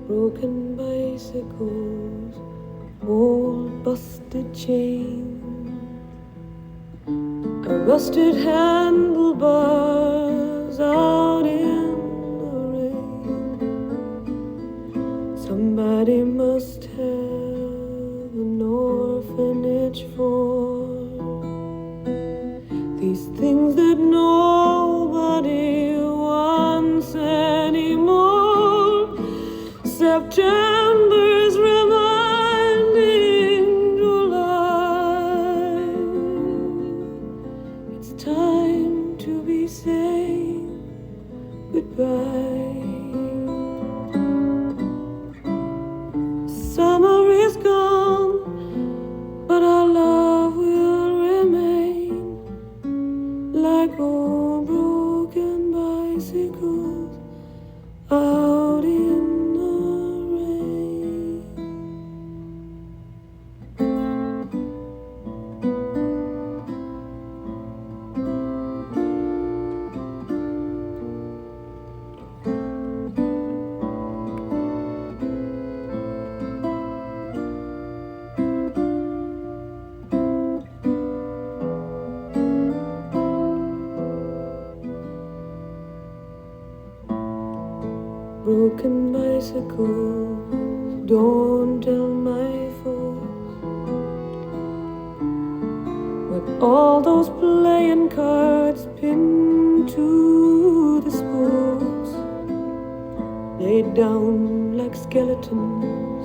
broken bicycles, old busted chains, rusted handlebars out in the rain. Somebody must have an orphanage for these things that nobody wants anymore. September's reminding July it's time to be saying goodbye. Summer is gone, but our love will remain like old broken bicycles out in the rain. Broken bicycles, don't tell my folks, with all those playing cards pinned to the spokes, laid down like skeletons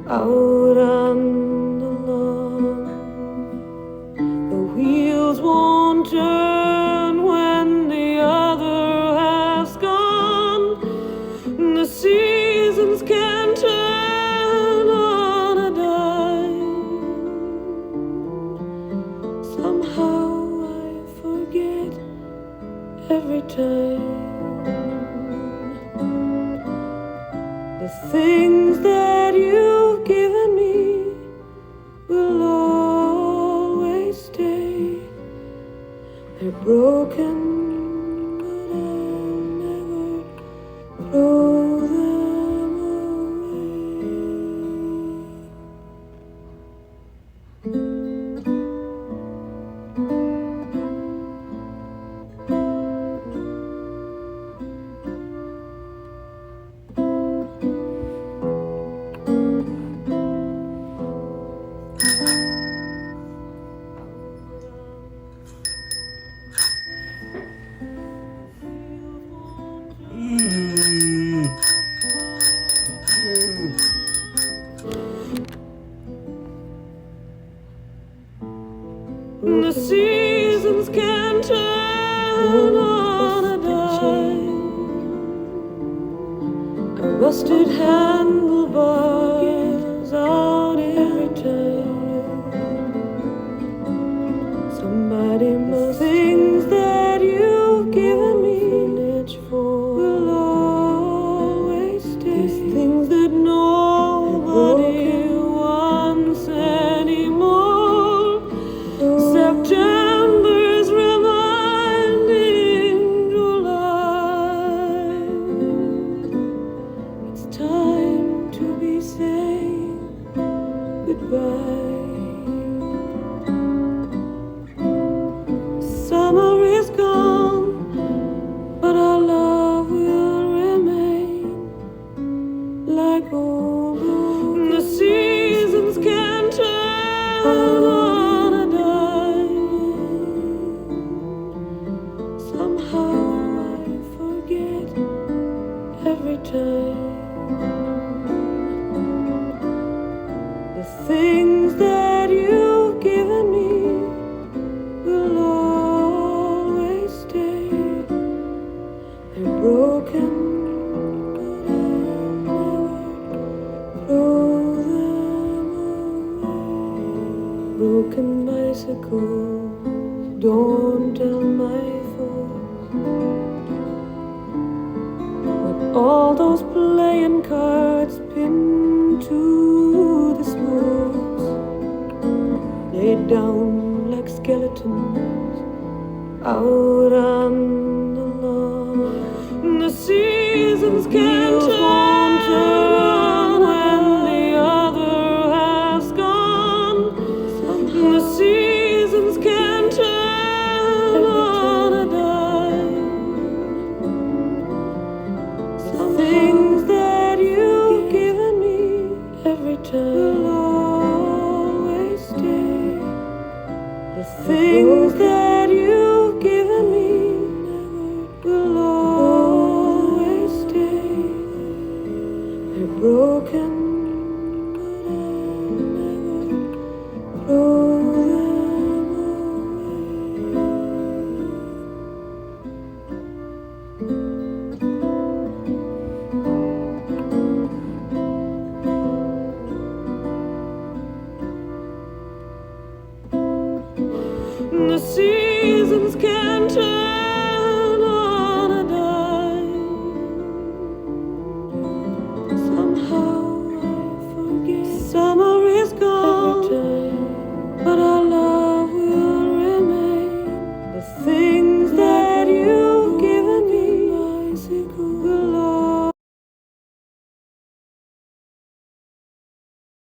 out on the lawn. The wheels won't turn when the other has gone. The seasons can turn on a dime. Somehow I forget every time. The things that you've given me will always stay. They're broken, but I'll never throw them the seasons can turn on a dime. A rusted handlebars out every time. Somebody must things that you've given me will always stay. These things that nobody wants anymore. September's reminding July it's time to be saying goodbye. Summer is gone, but our love will remain like old. The seasons can turn on a dime. Somehow I forget every time. The things that you've given me will always stay. They're broken, but I'll never throw them away. Broken bicycles, don't tell my folks, with all those playing cards pinned to the spokes, laid down like skeletons out on the lawn. The seasons can turn will always stay. The things that you've given me will always stay. They're broken, but I'll never throw them away. The seasons can turn on a dime. Somehow